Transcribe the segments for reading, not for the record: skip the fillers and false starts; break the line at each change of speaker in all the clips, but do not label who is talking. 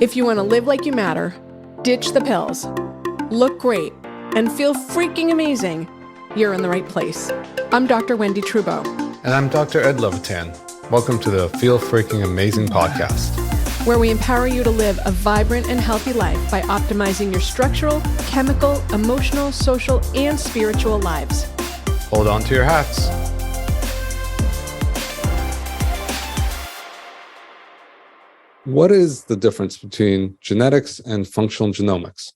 If you want to live like you matter, ditch the pills, look great, and feel freaking amazing, you're in the right place. I'm Dr. Wendy Trudeau.
And I'm Dr. Ed Levitan. Welcome to the Feel Freaking Amazing podcast,
where we empower you to live a vibrant and healthy life by optimizing your structural, chemical, emotional, social, and spiritual lives.
Hold on to your hats. What is the difference between genetics and functional genomics?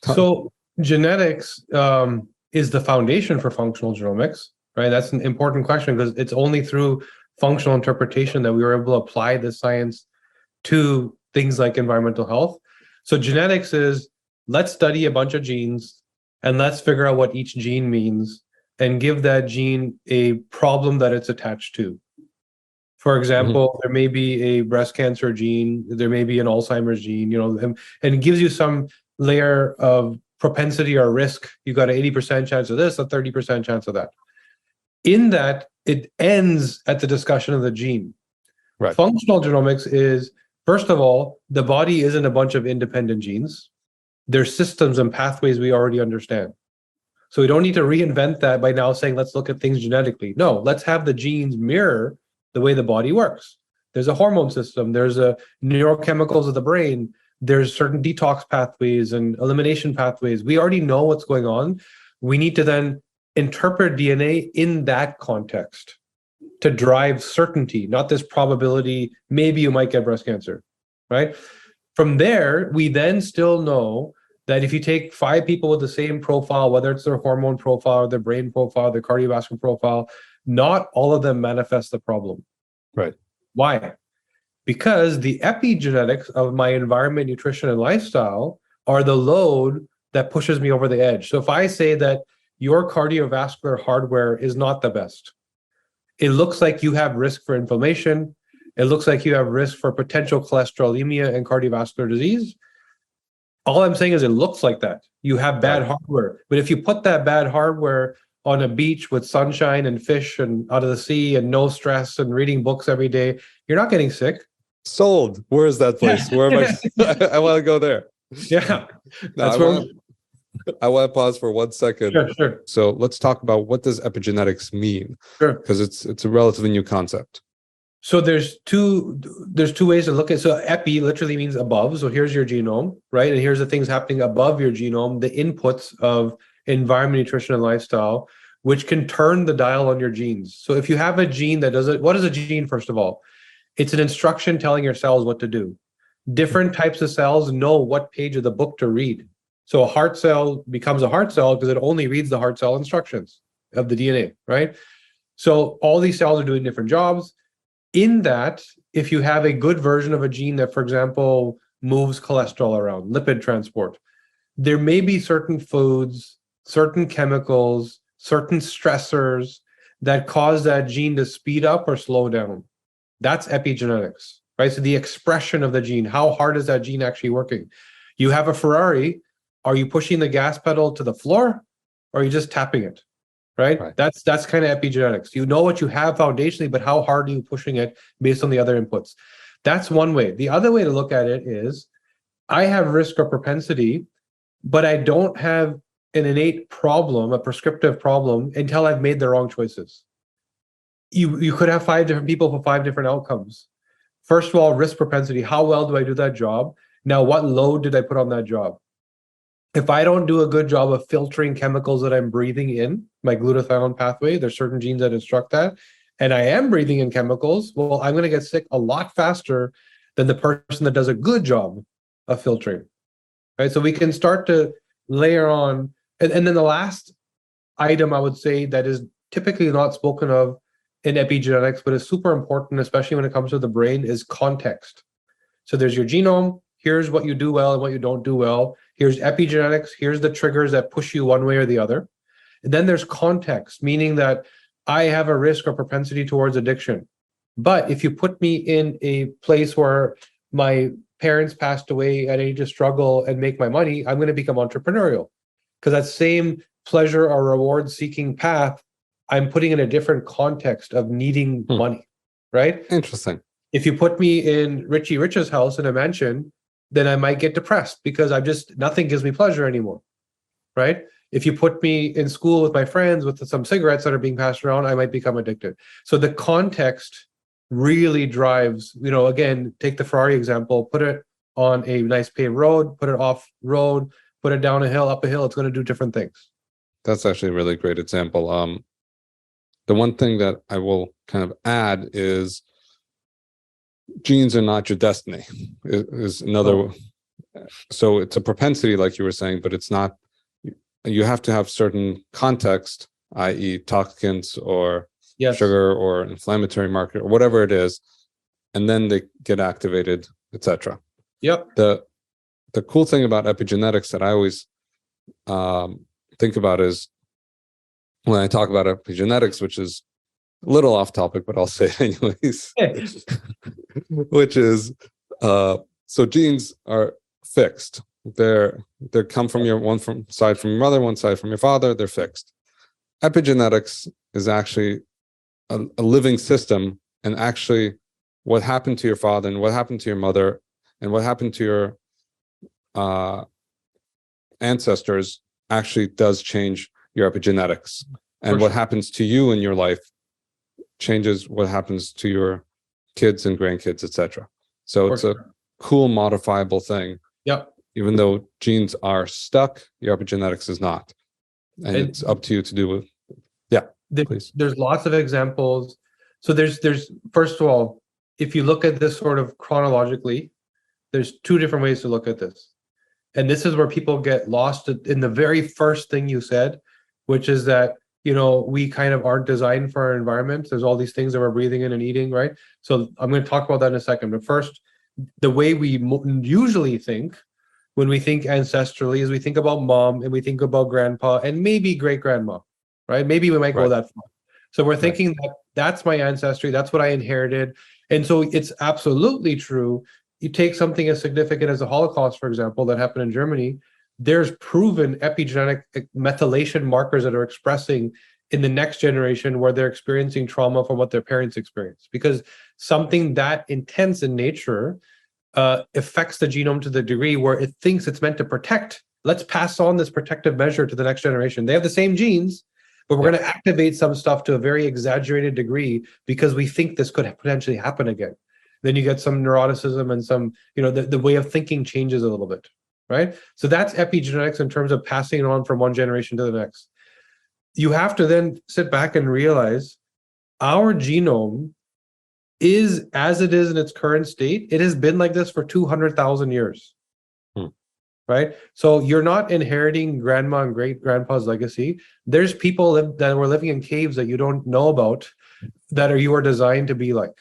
So genetics is the foundation for functional genomics, right? That's an important question because it's only through functional interpretation that we were able to apply this science to things like environmental health. So genetics is, let's study a bunch of genes and let's figure out what each gene means and give that gene a problem that it's attached to. For example, there may be a breast cancer gene, there may be an Alzheimer's gene, and it gives you some layer of propensity or risk. You got an 80% chance of this, a 30% chance of that. In that, it ends at the discussion of the gene.
Right.
Functional genomics is, first of all, the body isn't a bunch of independent genes. There's systems and pathways we already understand. So we don't need to reinvent that by now saying, let's look at things genetically. No, let's have the genes mirror the way the body works. There's a hormone system, there's a neurochemicals of the brain, there's certain detox pathways and elimination pathways. We already know what's going on. We need to then interpret DNA in that context to drive certainty, not this probability, maybe you might get breast cancer, right? From there, we then still know that if you take 5 people with the same profile, whether it's their hormone profile, their brain profile, their cardiovascular profile, not all of them manifest the problem.
Right.
Why? Because the epigenetics of my environment, nutrition, and lifestyle are the load that pushes me over the edge. So if I say that your cardiovascular hardware is not the best, it looks like you have risk for inflammation, it looks like you have risk for potential cholesterolemia and cardiovascular disease. All I'm saying is it looks like that. You have bad hardware. But if you put that bad hardware on a beach with sunshine and fish and out of the sea and no stress and reading books every day, you're not getting sick.
Sold. Where is that place? Where am I? I want to go there.
Yeah.
I want to pause for 1 second.
Sure.
So let's talk about, what does epigenetics mean?
Sure.
Because it's a relatively new concept.
So there's two ways to look at it. So epi literally means above. So here's your genome, right? And here's the things happening above your genome, the inputs of environment, nutrition, and lifestyle, which can turn the dial on your genes. So if you have a gene that does it, what is a gene, first of all? It's an instruction telling your cells what to do. Different types of cells know what page of the book to read. So a heart cell becomes a heart cell because it only reads the heart cell instructions of the DNA, right? So all these cells are doing different jobs. In that, if you have a good version of a gene that, for example, moves cholesterol around, lipid transport, there may be certain foods, certain chemicals, certain stressors that cause that gene to speed up or slow down. That's epigenetics, right? So the expression of the gene, how hard is that gene actually working? You have a Ferrari, are you pushing the gas pedal to the floor or are you just tapping it? Right? That's kind of epigenetics. You know what you have foundationally, but how hard are you pushing it based on the other inputs? That's one way. The other way to look at it is, I have risk or propensity, but I don't have an innate problem, a prescriptive problem, until I've made the wrong choices. You could have 5 different people for 5 different outcomes. First of all, risk propensity. How well do I do that job? Now, what load did I put on that job? If I don't do a good job of filtering chemicals that I'm breathing in, my glutathione pathway, there's certain genes that instruct that, and I am breathing in chemicals, well, I'm going to get sick a lot faster than the person that does a good job of filtering, right? So we can start to layer on, and then the last item I would say that is typically not spoken of in epigenetics, but is super important, especially when it comes to the brain, is context. So there's your genome. Here's what you do well and what you don't do well. Here's epigenetics. Here's the triggers that push you one way or the other. And then there's context, meaning that I have a risk or propensity towards addiction. But if you put me in a place where my parents passed away at age of struggle and make my money, I'm going to become entrepreneurial. Because that same pleasure or reward seeking path, I'm putting in a different context of needing money, right?
Interesting.
If you put me in Richie Rich's house in a mansion, then I might get depressed because nothing gives me pleasure anymore, right? If you put me in school with my friends with some cigarettes that are being passed around, I might become addicted. So the context really drives, again, take the Ferrari example, put it on a nice paved road, put it off road, put it down a hill, up a hill, it's going to do different things.
That's actually a really great example. The one thing that I will kind of add is genes are not your destiny. Is another. So it's a propensity, like you were saying, but it's not. You have to have certain context, i.e., toxicants or sugar or inflammatory marker or whatever it is, and then they get activated, etc.
Yep.
The cool thing about epigenetics that I always think about is when I talk about epigenetics, which is a little off topic, but I'll say it anyways, which is so genes are fixed. They come from one side from your mother, one side from your father. They're fixed. Epigenetics is actually a living system, and actually what happened to your father and what happened to your mother and what happened to your ancestors actually does change your epigenetics. And what happens to you in your life changes what happens to your kids and grandkids, etc. So it's a cool modifiable thing.
Yep.
Even though genes are stuck, your epigenetics is not. And it's up to you to do it. Yeah, please.
There's lots of examples. So there's first of all, if you look at this sort of chronologically, there's two different ways to look at this. And this is where people get lost in the very first thing you said, which is that, we kind of aren't designed for our environment. There's all these things that we're breathing in and eating, right? So I'm going to talk about that in a second. But first, the way we usually think when we think ancestrally is we think about mom and we think about grandpa and maybe great grandma, right? Maybe we might go that far. So we're thinking that that's my ancestry, that's what I inherited. And so it's absolutely true. You take something as significant as the Holocaust, for example, that happened in Germany, there's proven epigenetic methylation markers that are expressing in the next generation where they're experiencing trauma from what their parents experienced. Because something that intense in nature affects the genome to the degree where it thinks it's meant to protect. Let's pass on this protective measure to the next generation. They have the same genes, but we're going to activate some stuff to a very exaggerated degree because we think this could potentially happen again. Then you get some neuroticism and some, the way of thinking changes a little bit, right? So that's epigenetics in terms of passing it on from one generation to the next. You have to then sit back and realize our genome is as it is in its current state. It has been like this for 200,000 years, right? So you're not inheriting grandma and great grandpa's legacy. There's people that were living in caves that you don't know about that you are designed to be like.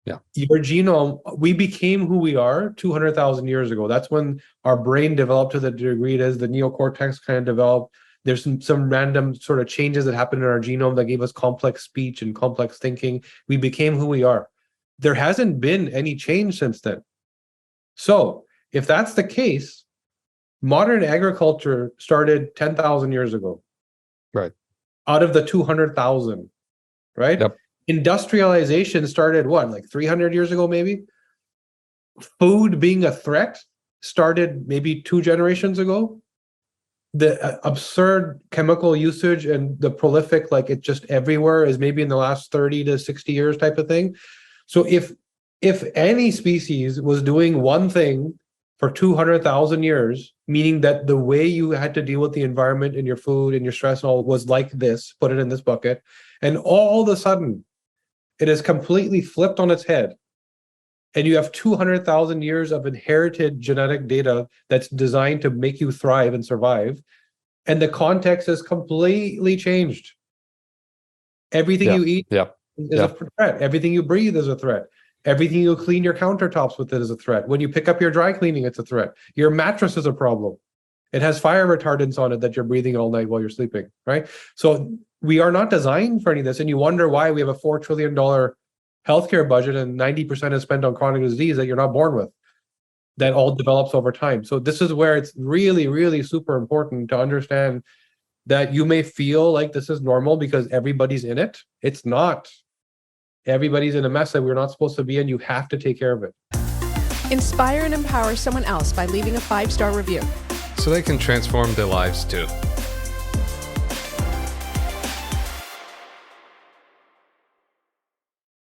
Yeah.
Your genome, we became who we are 200,000 years ago. That's when our brain developed to the degree it is, the neocortex kind of developed. There's some random sort of changes that happened in our genome that gave us complex speech and complex thinking. We became who we are. There hasn't been any change since then. So if that's the case, modern agriculture started 10,000 years ago.
Right.
Out of the 200,000, right?
Yep.
Industrialization started like 300 years ago, maybe? Food being a threat started maybe 2 generations ago. The absurd chemical usage and the prolific, it's just everywhere, is maybe in the last 30 to 60 years type of thing. So if any species was doing one thing for 200,000 years, meaning that the way you had to deal with the environment and your food and your stress and all was like this, put it in this bucket, and all of a sudden it is completely flipped on its head, and you have 200,000 years of inherited genetic data that's designed to make you thrive and survive, and the context is completely changed. Everything you eat is a threat. Everything you breathe is a threat. Everything you clean your countertops with it is a threat. When you pick up your dry cleaning, it's a threat. Your mattress is a problem. It has fire retardants on it that you're breathing all night while you're sleeping, right? So we are not designed for any of this. And you wonder why we have a $4 trillion healthcare budget and 90% is spent on chronic disease that you're not born with, that all develops over time. So this is where it's really, really super important to understand that you may feel like this is normal because everybody's in it. It's not. Everybody's in a mess that we're not supposed to be in. You have to take care of it.
Inspire and empower someone else by leaving a 5-star review.
so they can transform their lives too.